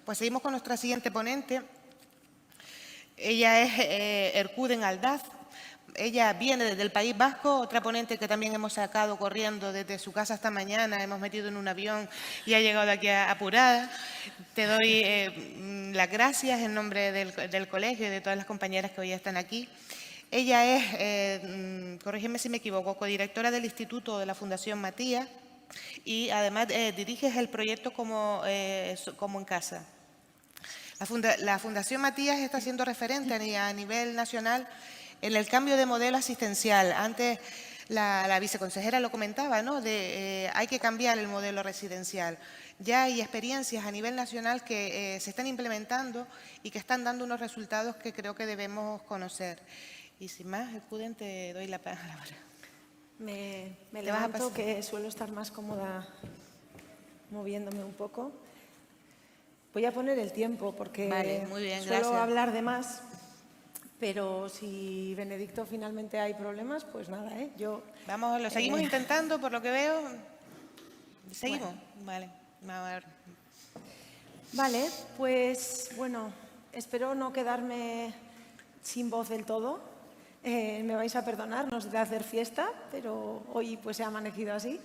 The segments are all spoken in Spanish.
Pues seguimos con nuestra siguiente ponente. Ella es Erkuden Aldaz. Ella viene desde el País Vasco, otra ponente que también hemos sacado corriendo desde su casa esta mañana, hemos metido en un avión y ha llegado aquí apurada. Te doy las gracias en nombre del colegio y de todas las compañeras que hoy están aquí. Ella es, corrígeme si me equivoco, codirectora del Instituto de la Fundación Matías y además dirige el proyecto como en Casa. La Fundación Matías está siendo referente a nivel nacional en el cambio de modelo asistencial. Antes la viceconsejera lo comentaba, ¿no? Hay que cambiar el modelo residencial. Ya hay experiencias a nivel nacional que se están implementando y que están dando unos resultados que creo que debemos conocer. Y sin más, Erkuden, te doy la palabra. Me levanto, que suelo estar más cómoda moviéndome un poco. Voy a poner el tiempo porque vale, muy bien, suelo gracias. hablar de más, pero si Benedicto finalmente hay problemas, pues nada, yo... Vamos, lo seguimos intentando, por lo que veo. ¿Seguimos? Bueno. Vale, a ver. Vale, pues bueno, espero no quedarme sin voz del todo. Me vais a perdonar, no es de hacer fiesta, pero hoy pues se ha amanecido así.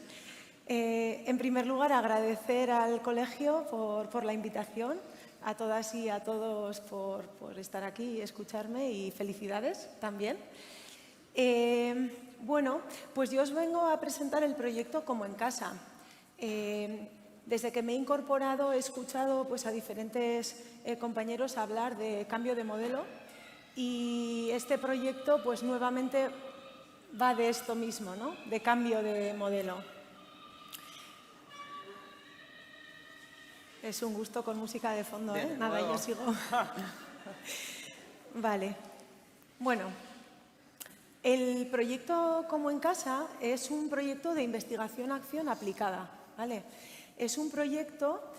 En primer lugar, agradecer al colegio por la invitación, a todas y a todos por estar aquí y escucharme, y felicidades también. Bueno, pues yo os vengo a presentar el proyecto Como en Casa. Desde que me he incorporado he escuchado pues, a diferentes compañeros hablar de cambio de modelo, y este proyecto pues nuevamente va de esto mismo, ¿no? De cambio de modelo. Es un gusto con música de fondo, ¿eh? Nada, yo sigo. Vale. Bueno, el proyecto Como en Casa es un proyecto de investigación-acción aplicada, ¿vale? Es un proyecto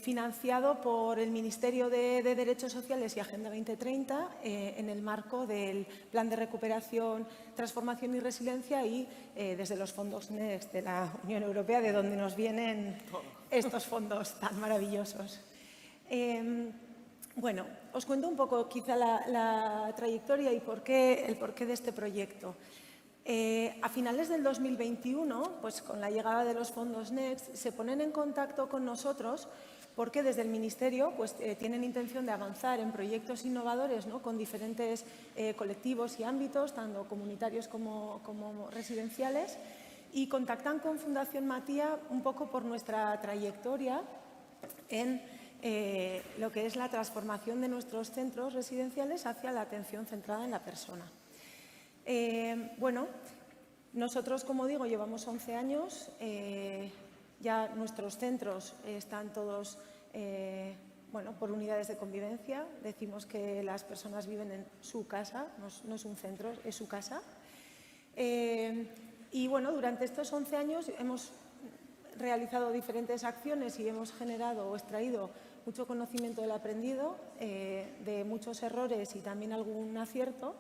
financiado por el Ministerio de Derechos Sociales y Agenda 2030 en el marco del Plan de Recuperación, Transformación y Resiliencia y desde los fondos Next de la Unión Europea, de donde nos vienen estos fondos tan maravillosos. Bueno, os cuento un poco quizá la trayectoria y el porqué de este proyecto. A finales del 2021, pues con la llegada de los fondos Next, se ponen en contacto con nosotros porque desde el Ministerio pues, tienen intención de avanzar en proyectos innovadores, ¿no? Con diferentes colectivos y ámbitos, tanto comunitarios como residenciales, y contactan con Fundación Matías un poco por nuestra trayectoria en lo que es la transformación de nuestros centros residenciales hacia la atención centrada en la persona. Bueno, nosotros, como digo, llevamos 11 años, ya nuestros centros están todos bueno, por unidades de convivencia. Decimos que las personas viven en su casa, no es un centro, es su casa. Y bueno, durante estos 11 años hemos realizado diferentes acciones y hemos generado o extraído mucho conocimiento del aprendido, de muchos errores y también algún acierto.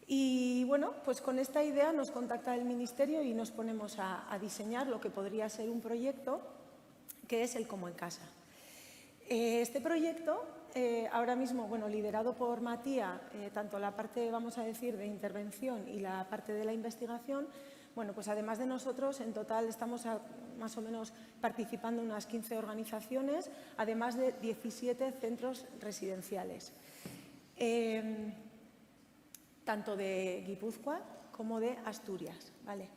Y bueno, pues con esta idea nos contacta el Ministerio y nos ponemos a diseñar lo que podría ser un proyecto que es el Como en Casa. Este proyecto, ahora mismo, bueno, liderado por Matías, tanto la parte, vamos a decir, de intervención y la parte de la investigación, bueno, pues además de nosotros, en total estamos más o menos participando en unas 15 organizaciones, además de 17 centros residenciales. Tanto de Guipúzcoa como de Asturias, ¿vale?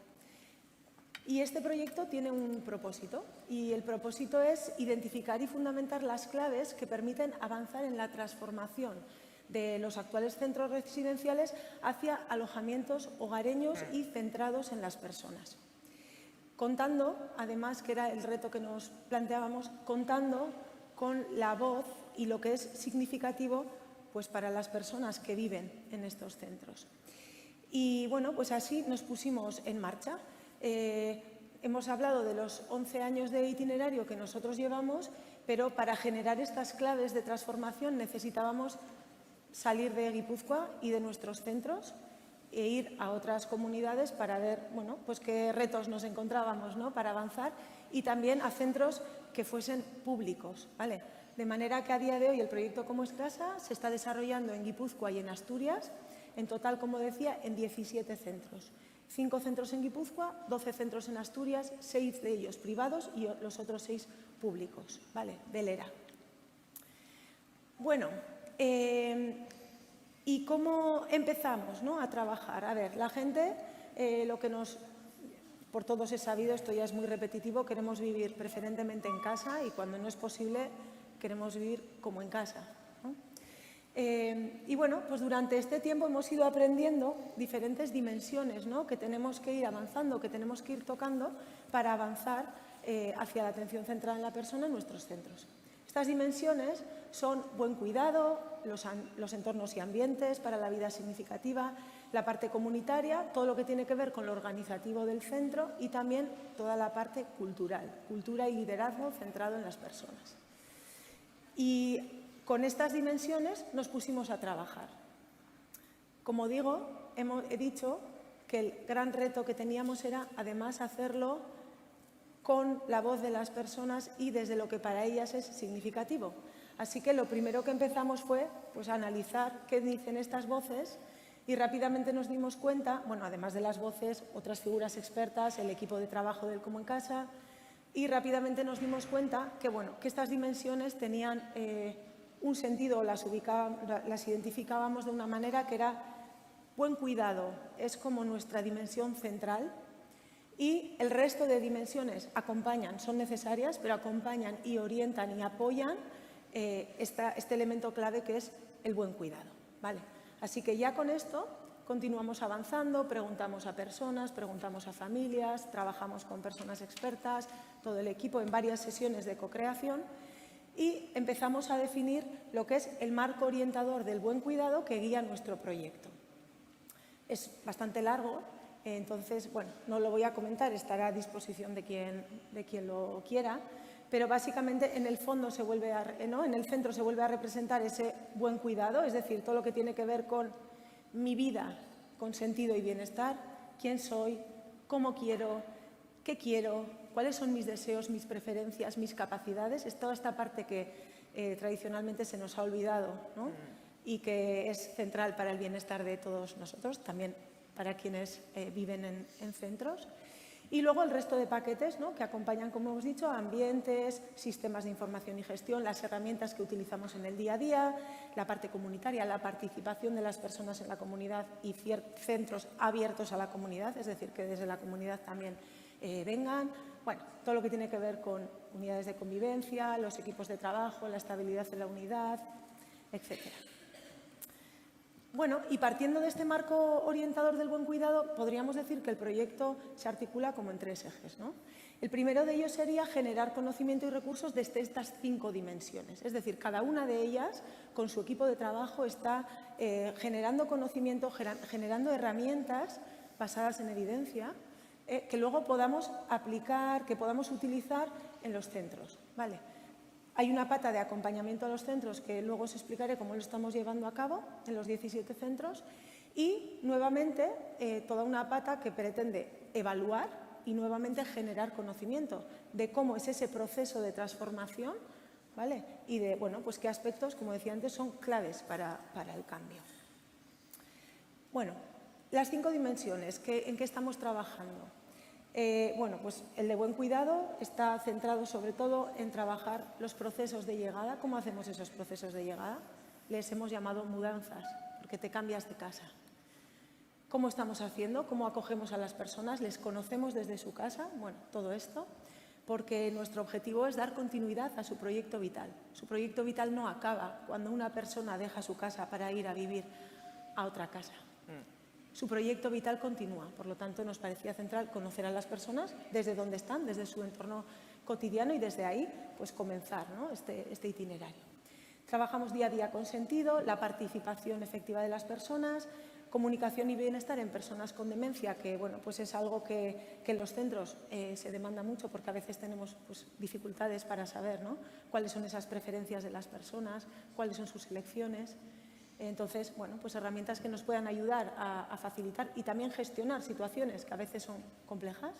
Y este proyecto tiene un propósito, y el propósito es identificar y fundamentar las claves que permiten avanzar en la transformación de los actuales centros residenciales hacia alojamientos hogareños y centrados en las personas. Contando, además, que era el reto que nos planteábamos, contando con la voz y lo que es significativo pues para las personas que viven en estos centros. Y bueno, pues así nos pusimos en marcha. Hemos hablado de los 11 años de itinerario que nosotros llevamos, pero para generar estas claves de transformación necesitábamos salir de Guipúzcoa y de nuestros centros e ir a otras comunidades para ver, bueno, pues qué retos nos encontrábamos, ¿no? Para avanzar, y también a centros que fuesen públicos, ¿vale? De manera que a día de hoy el proyecto Como es Casa se está desarrollando en Guipúzcoa y en Asturias, en total, como decía, en 17 centros. 5 centros en Guipúzcoa, 12 centros en Asturias, 6 de ellos privados y los otros 6 públicos, ¿vale? Del ERA. Bueno, ¿y cómo empezamos, ¿no?, a trabajar? A ver, la gente, por todos es sabido, esto ya es muy repetitivo, queremos vivir preferentemente en casa y cuando no es posible queremos vivir como en casa, ¿no? Y bueno, pues durante este tiempo hemos ido aprendiendo diferentes dimensiones, ¿no?, que tenemos que ir avanzando, que tenemos que ir tocando para avanzar hacia la atención centrada en la persona en nuestros centros. Estas dimensiones son buen cuidado, los entornos y ambientes para la vida significativa, la parte comunitaria, todo lo que tiene que ver con lo organizativo del centro y también toda la parte cultural, cultura y liderazgo centrado en las personas. Y con estas dimensiones nos pusimos a trabajar. Como digo, he dicho que el gran reto que teníamos era además hacerlo con la voz de las personas y desde lo que para ellas es significativo. Así que lo primero que empezamos fue pues, analizar qué dicen estas voces y rápidamente nos dimos cuenta, bueno, además de las voces, otras figuras expertas, el equipo de trabajo del Como en Casa, y rápidamente nos dimos cuenta que, bueno, que estas dimensiones tenían un sentido, las identificábamos de una manera que era buen cuidado, es como nuestra dimensión central. Y el resto de dimensiones acompañan, son necesarias, pero acompañan y orientan y apoyan este elemento clave que es el buen cuidado, ¿vale? Así que ya con esto continuamos avanzando, preguntamos a personas, preguntamos a familias, trabajamos con personas expertas, todo el equipo en varias sesiones de co-creación y empezamos a definir lo que es el marco orientador del buen cuidado que guía nuestro proyecto. Es bastante largo. Entonces, bueno, no lo voy a comentar, estará a disposición de quien lo quiera, pero básicamente en el fondo en el centro se vuelve a representar ese buen cuidado, es decir, todo lo que tiene que ver con mi vida con sentido y bienestar, quién soy, cómo quiero, qué quiero, cuáles son mis deseos, mis preferencias, mis capacidades, es toda esta parte que tradicionalmente se nos ha olvidado, ¿no?, y que es central para el bienestar de todos nosotros, también para quienes viven en centros. Y luego el resto de paquetes, ¿no?, que acompañan, como hemos dicho, ambientes, sistemas de información y gestión, las herramientas que utilizamos en el día a día, la parte comunitaria, la participación de las personas en la comunidad y centros abiertos a la comunidad, es decir, que desde la comunidad también vengan. Bueno, todo lo que tiene que ver con unidades de convivencia, los equipos de trabajo, la estabilidad de la unidad, etcétera. Bueno, y partiendo de este marco orientador del buen cuidado, podríamos decir que el proyecto se articula como en 3 ejes, ¿no? El primero de ellos sería generar conocimiento y recursos desde estas 5 dimensiones. Es decir, cada una de ellas, con su equipo de trabajo, está generando conocimiento, generando herramientas basadas en evidencia que luego podamos aplicar, que podamos utilizar en los centros, ¿vale? Hay una pata de acompañamiento a los centros que luego os explicaré cómo lo estamos llevando a cabo en los 17 centros y, nuevamente, toda una pata que pretende evaluar y, nuevamente, generar conocimiento de cómo es ese proceso de transformación, ¿vale? Y de, bueno, pues qué aspectos, como decía antes, son claves para el cambio. Bueno, las 5 dimensiones, ¿en qué estamos trabajando? Bueno, pues el de buen cuidado está centrado sobre todo en trabajar los procesos de llegada. ¿Cómo hacemos esos procesos de llegada? Les hemos llamado mudanzas, porque te cambias de casa. ¿Cómo estamos haciendo? ¿Cómo acogemos a las personas? ¿Les conocemos desde su casa? Bueno, todo esto, porque nuestro objetivo es dar continuidad a su proyecto vital. Su proyecto vital no acaba cuando una persona deja su casa para ir a vivir a otra casa. Su proyecto vital continúa, por lo tanto nos parecía central conocer a las personas desde donde están, desde su entorno cotidiano y desde ahí pues comenzar, ¿no?, este itinerario. Trabajamos día a día con sentido, la participación efectiva de las personas, comunicación y bienestar en personas con demencia, que bueno, pues es algo que en los centros se demanda mucho porque a veces tenemos pues, dificultades para saber, ¿no?, cuáles son esas preferencias de las personas, cuáles son sus elecciones. Entonces, bueno, pues herramientas que nos puedan ayudar a facilitar y también gestionar situaciones que a veces son complejas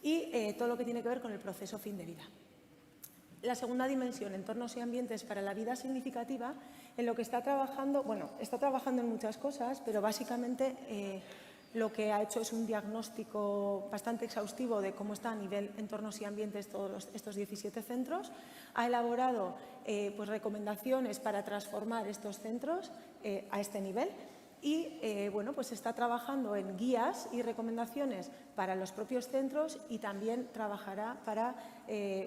y todo lo que tiene que ver con el proceso fin de vida. La segunda dimensión, entornos y ambientes para la vida significativa, en lo que está trabajando, bueno, está trabajando en muchas cosas, pero básicamente lo que ha hecho es un diagnóstico bastante exhaustivo de cómo está a nivel entornos y ambientes todos estos 17 centros. Ha elaborado pues recomendaciones para transformar estos centros a este nivel y bueno, pues está trabajando en guías y recomendaciones para los propios centros y también trabajará para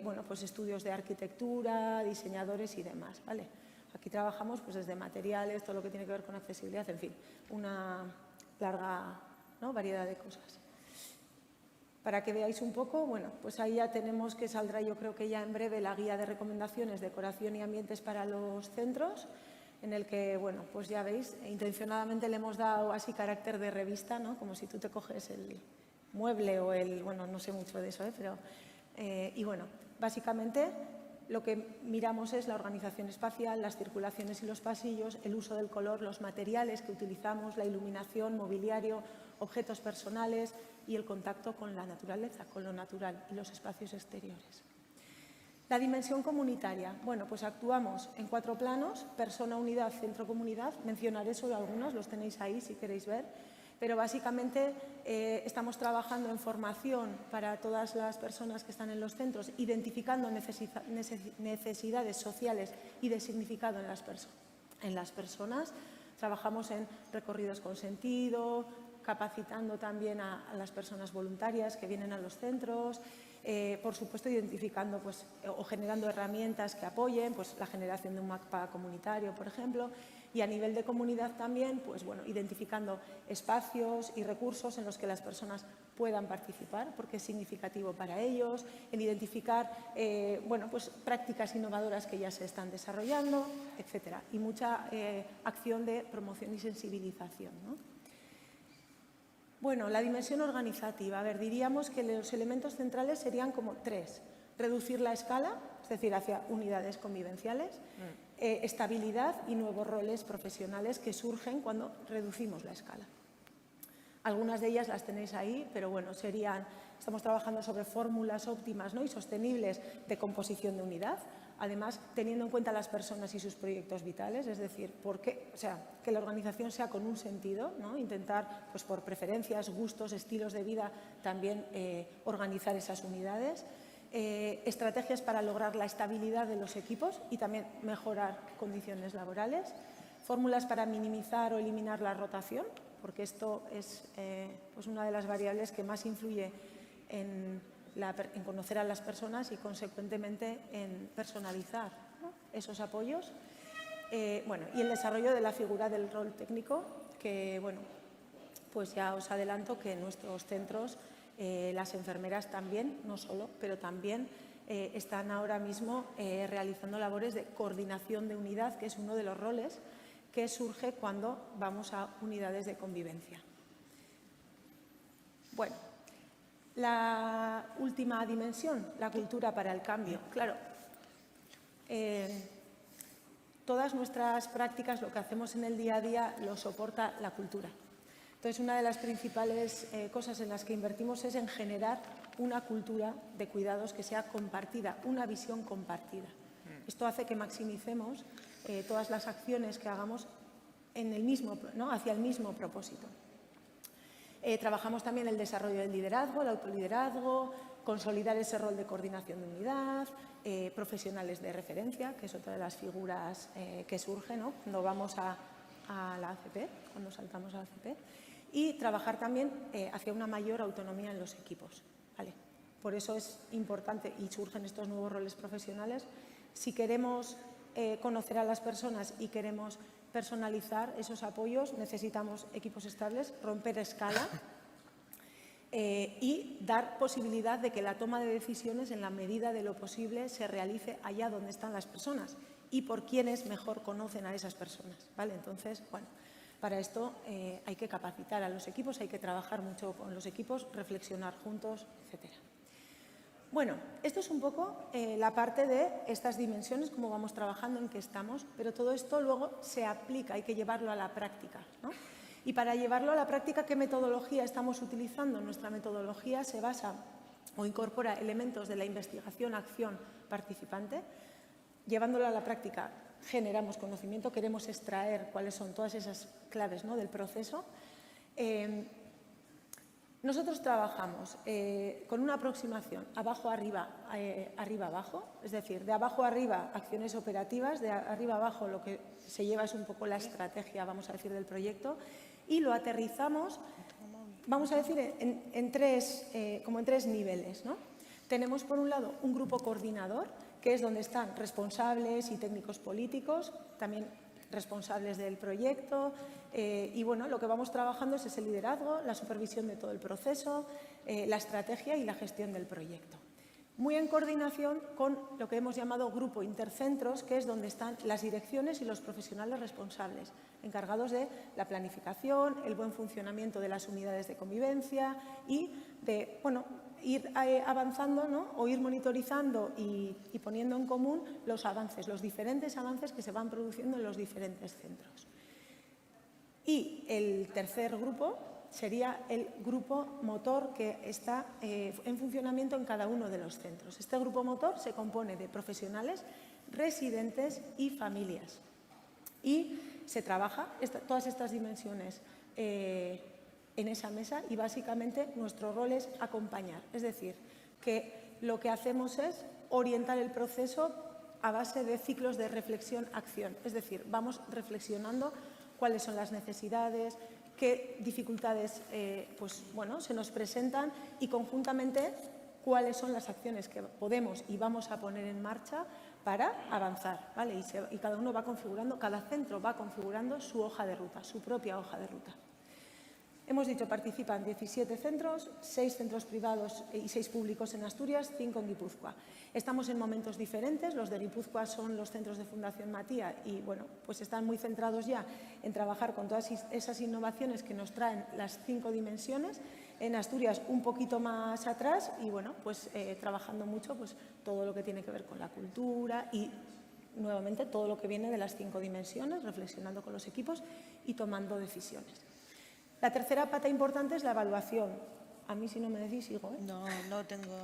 bueno, pues estudios de arquitectura, diseñadores y demás, ¿vale? Aquí trabajamos pues desde materiales, todo lo que tiene que ver con accesibilidad, en fin, una larga, ¿no?, variedad de cosas. Para que veáis un poco, bueno, pues ahí ya tenemos que saldrá, yo creo que ya en breve, la guía de recomendaciones, decoración y ambientes para los centros, en el que, bueno, pues ya veis, intencionadamente le hemos dado así carácter de revista, ¿no?, como si tú te coges el mueble o el, bueno, no sé mucho de eso, pero, y bueno, básicamente lo que miramos es la organización espacial, las circulaciones y los pasillos, el uso del color, los materiales que utilizamos, la iluminación, mobiliario, objetos personales y el contacto con la naturaleza, con lo natural y los espacios exteriores. La dimensión comunitaria. Bueno, pues actuamos en 4 planos, persona, unidad, centro, comunidad. Mencionaré solo algunos, los tenéis ahí si queréis ver. Pero básicamente estamos trabajando en formación para todas las personas que están en los centros, identificando necesidades sociales y de significado en las personas. Trabajamos en recorridos con sentido, capacitando también a las personas voluntarias que vienen a los centros, por supuesto identificando pues, o generando herramientas que apoyen, pues la generación de un mapa comunitario, por ejemplo, y a nivel de comunidad también, pues bueno, identificando espacios y recursos en los que las personas puedan participar, porque es significativo para ellos, en identificar bueno, pues prácticas innovadoras que ya se están desarrollando, etcétera, y mucha acción de promoción y sensibilización, ¿no? Bueno, la dimensión organizativa. A ver, diríamos que los elementos centrales serían como 3. Reducir la escala, es decir, hacia unidades convivenciales, estabilidad y nuevos roles profesionales que surgen cuando reducimos la escala. Algunas de ellas las tenéis ahí, pero bueno, estamos trabajando sobre fórmulas óptimas, ¿no?, y sostenibles de composición de unidad. Además, teniendo en cuenta a las personas y sus proyectos vitales, es decir, que la organización sea con un sentido, ¿no?, intentar, pues por preferencias, gustos, estilos de vida, también organizar esas unidades. Estrategias para lograr la estabilidad de los equipos y también mejorar condiciones laborales. Fórmulas para minimizar o eliminar la rotación, porque esto es pues una de las variables que más influye en conocer a las personas y, consecuentemente, en personalizar, ¿no?, esos apoyos. Bueno, y el desarrollo de la figura del rol técnico, que, bueno, pues ya os adelanto que en nuestros centros las enfermeras también, no solo, pero también están ahora mismo realizando labores de coordinación de unidad, que es uno de los roles que surge cuando vamos a unidades de convivencia. Bueno, la última dimensión, la cultura para el cambio. Claro, todas nuestras prácticas, lo que hacemos en el día a día, lo soporta la cultura. Entonces, una de las principales cosas en las que invertimos es en generar una cultura de cuidados que sea compartida, una visión compartida. Esto hace que maximicemos todas las acciones que hagamos en el mismo, ¿no?, hacia el mismo propósito. Trabajamos también el desarrollo del liderazgo, el autoliderazgo, consolidar ese rol de coordinación de unidad, profesionales de referencia, que es otra de las figuras que surge, ¿no?, cuando vamos a la ACP, cuando saltamos a la ACP, y trabajar también hacia una mayor autonomía en los equipos, ¿vale? Por eso es importante y surgen estos nuevos roles profesionales. Si queremos conocer a las personas y queremos personalizar esos apoyos, necesitamos equipos estables, romper escala y dar posibilidad de que la toma de decisiones, en la medida de lo posible, se realice allá donde están las personas y por quienes mejor conocen a esas personas, ¿vale? Entonces, bueno, para esto hay que capacitar a los equipos, hay que trabajar mucho con los equipos, reflexionar juntos, etcétera. Bueno, esto es un poco la parte de estas dimensiones, cómo vamos trabajando, en qué estamos, pero todo esto luego se aplica, hay que llevarlo a la práctica, ¿no? Y para llevarlo a la práctica, ¿qué metodología estamos utilizando? Nuestra metodología se basa o incorpora elementos de la investigación-acción participante. Llevándolo a la práctica, generamos conocimiento, queremos extraer cuáles son todas esas claves, ¿no?, del proceso. Nosotros trabajamos con una aproximación abajo-arriba, arriba-abajo, es decir, de abajo-arriba acciones operativas, de arriba-abajo lo que se lleva es un poco la estrategia, vamos a decir, del proyecto, y lo aterrizamos, vamos a decir, como en tres niveles, ¿no? Tenemos, por un lado, un grupo coordinador, que es donde están responsables y técnicos políticos, también responsables del proyecto, y bueno, lo que vamos trabajando es ese liderazgo, la supervisión de todo el proceso, la estrategia y la gestión del proyecto. Muy en coordinación con lo que hemos llamado grupo intercentros, que es donde están las direcciones y los profesionales responsables, encargados de la planificación, el buen funcionamiento de las unidades de convivencia y de, bueno, ir avanzando, ¿no?, o ir monitorizando y poniendo en común los avances, los diferentes avances que se van produciendo en los diferentes centros. Y el tercer grupo sería el grupo motor que está en funcionamiento en cada uno de los centros. Este grupo motor se compone de profesionales, residentes y familias. Y se trabaja todas estas dimensiones en esa mesa y básicamente nuestro rol es acompañar. Es decir, que lo que hacemos es orientar el proceso a base de ciclos de reflexión-acción. Es decir, vamos reflexionando cuáles son las necesidades, qué dificultades se nos presentan y conjuntamente cuáles son las acciones que podemos y vamos a poner en marcha para avanzar, ¿vale? Y cada uno va configurando, cada centro va configurando su hoja de ruta, su propia hoja de ruta. Hemos dicho, participan 17 centros, 6 centros privados y 6 públicos en Asturias, 5 en Guipúzcoa. Estamos en momentos diferentes, los de Guipúzcoa son los centros de Fundación Matía y bueno, pues están muy centrados ya en trabajar con todas esas innovaciones que nos traen las 5 dimensiones. En Asturias un poquito más atrás y bueno, pues trabajando mucho pues todo lo que tiene que ver con la cultura y nuevamente todo lo que viene de las 5 dimensiones, reflexionando con los equipos y tomando decisiones. La tercera pata importante es la evaluación. A mí, si no me decís, sigo, ¿eh? No tengo...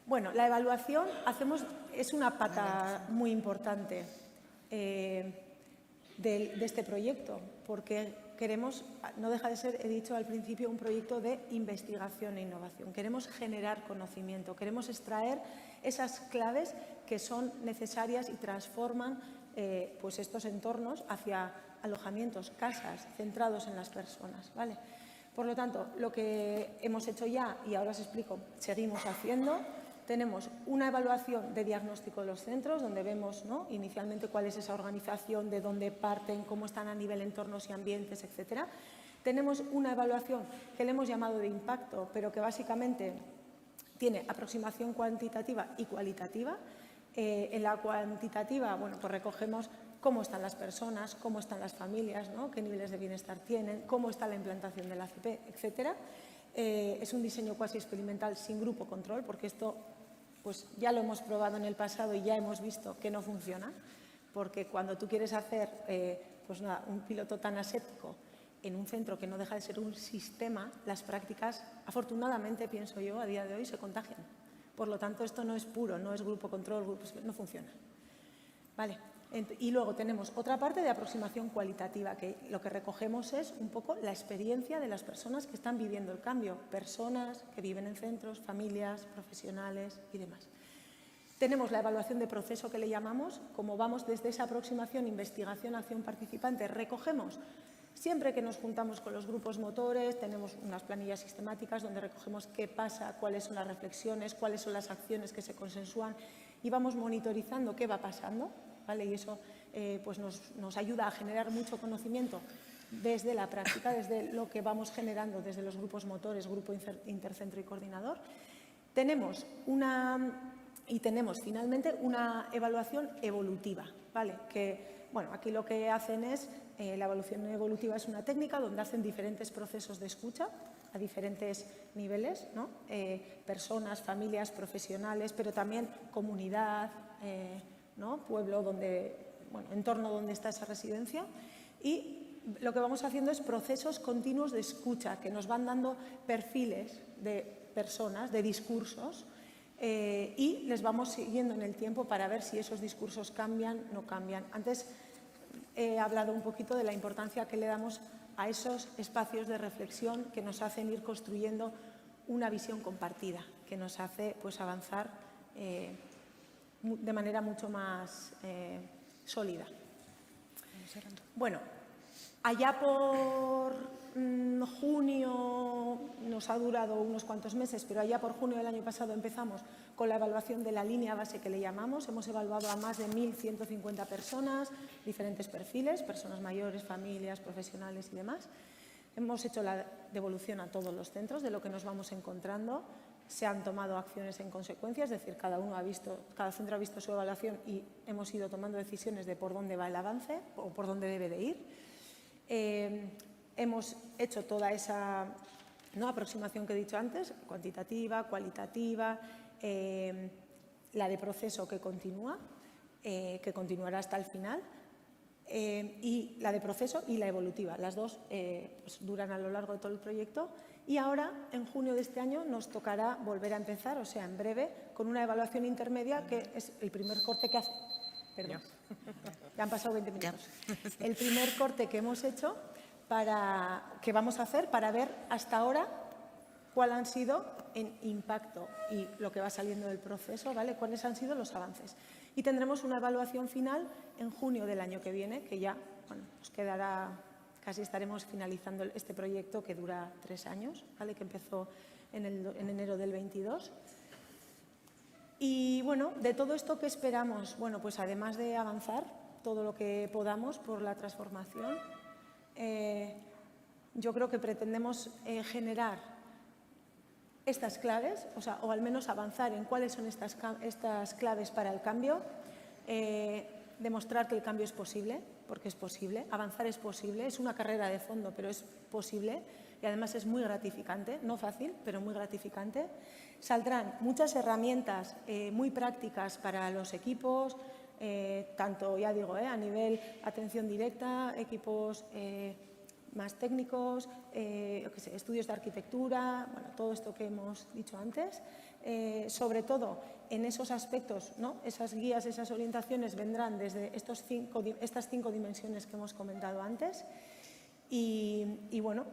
Bueno, la evaluación es una pata muy importante de este proyecto, porque queremos, no deja de ser, he dicho al principio, un proyecto de investigación e innovación. Queremos generar conocimiento, queremos extraer esas claves que son necesarias y transforman pues estos entornos hacia alojamientos, casas, centrados en las personas, ¿vale? Por lo tanto, lo que hemos hecho ya, y ahora os explico, seguimos haciendo, tenemos una evaluación de diagnóstico de los centros, donde vemos, ¿no?, inicialmente cuál es esa organización, de dónde parten, cómo están a nivel entornos y ambientes, etcétera. Tenemos una evaluación que le hemos llamado de impacto, pero que básicamente tiene aproximación cuantitativa y cualitativa. En la cuantitativa, bueno, pues recogemos cómo están las personas, cómo están las familias, ¿no?, qué niveles de bienestar tienen, cómo está la implantación del ACP, etcétera. Es un diseño cuasi experimental sin grupo control, porque esto pues ya lo hemos probado en el pasado y ya hemos visto que no funciona, porque cuando tú quieres hacer un piloto tan aséptico en un centro que no deja de ser un sistema, las prácticas, afortunadamente, pienso yo, a día de hoy se contagian. Por lo tanto, esto no es puro, no es grupo control, no funciona. Vale. Y luego tenemos otra parte de aproximación cualitativa, que lo que recogemos es un poco la experiencia de las personas que están viviendo el cambio, personas que viven en centros, familias, profesionales y demás. Tenemos la evaluación de proceso que le llamamos, como vamos desde esa aproximación, investigación, acción participante, recogemos. Siempre que nos juntamos con los grupos motores, tenemos unas planillas sistemáticas donde recogemos qué pasa, cuáles son las reflexiones, cuáles son las acciones que se consensúan y vamos monitorizando qué va pasando, ¿vale? Y eso pues nos ayuda a generar mucho conocimiento desde la práctica, desde lo que vamos generando desde los grupos motores, grupo intercentro y coordinador. Tenemos finalmente una evaluación evolutiva, ¿vale? Que, bueno, aquí lo que hacen es, la evaluación evolutiva es una técnica donde hacen diferentes procesos de escucha a diferentes niveles, ¿no? Personas, familias, profesionales, pero también comunidad, ¿no? Pueblo, entorno donde está esa residencia. Y lo que vamos haciendo es procesos continuos de escucha que nos van dando perfiles de personas, de discursos, y les vamos siguiendo en el tiempo para ver si esos discursos cambian o no cambian. Antes he hablado un poquito de la importancia que le damos a esos espacios de reflexión que nos hacen ir construyendo una visión compartida, que nos hace pues, avanzar de manera mucho más sólida. Bueno, allá por junio, nos ha durado unos cuantos meses, pero allá por junio del año pasado empezamos con la evaluación de la línea base que le llamamos. Hemos evaluado a más de 1.150 personas, diferentes perfiles, personas mayores, familias, profesionales y demás. Hemos hecho la devolución a todos los centros de lo que nos vamos encontrando. Se han tomado acciones en consecuencia, es decir, cada centro ha visto su evaluación y hemos ido tomando decisiones de por dónde va el avance o por dónde debe de ir. Hemos hecho toda esa aproximación que he dicho antes, cuantitativa, cualitativa, la de proceso que continúa, que continuará hasta el final, y la de proceso y la evolutiva. Las dos pues, duran a lo largo de todo el proyecto. Y ahora, en junio de este año, nos tocará volver a empezar, o sea, en breve, con una evaluación intermedia que es el primer corte que hace. Perdón, ya han pasado 20 minutos. El primer corte que hemos hecho, que vamos a hacer para ver hasta ahora cuál han sido en impacto y lo que va saliendo del proceso, ¿vale? Cuáles han sido los avances. Y tendremos una evaluación final en junio del año que viene, que ya nos quedará. Casi estaremos finalizando este proyecto que dura 3 años, ¿vale? Que empezó en enero del 22. Y bueno, de todo esto, ¿qué esperamos? Bueno, pues además de avanzar todo lo que podamos por la transformación, yo creo que pretendemos generar estas claves, o al menos avanzar en cuáles son estas claves para el cambio, demostrar que el cambio es posible, porque es posible, avanzar es posible, es una carrera de fondo, pero es posible y además es muy gratificante, no fácil, pero muy gratificante. Saldrán muchas herramientas muy prácticas para los equipos, tanto, ya digo, a nivel atención directa, equipos más técnicos, estudios de arquitectura, bueno, todo esto que hemos dicho antes. Sobre todo en esos aspectos, ¿no? Esas guías, esas orientaciones vendrán desde estas 5 dimensiones que hemos comentado antes. Y bueno,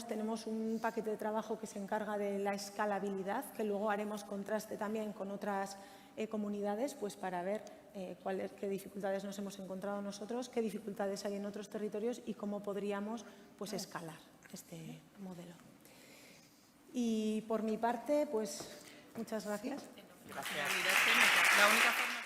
tenemos un paquete de trabajo que se encarga de la escalabilidad, que luego haremos contraste también con otras comunidades, pues para ver qué dificultades nos hemos encontrado nosotros, qué dificultades hay en otros territorios y cómo podríamos pues, escalar este modelo. Y por mi parte, pues muchas gracias. Gracias. La única forma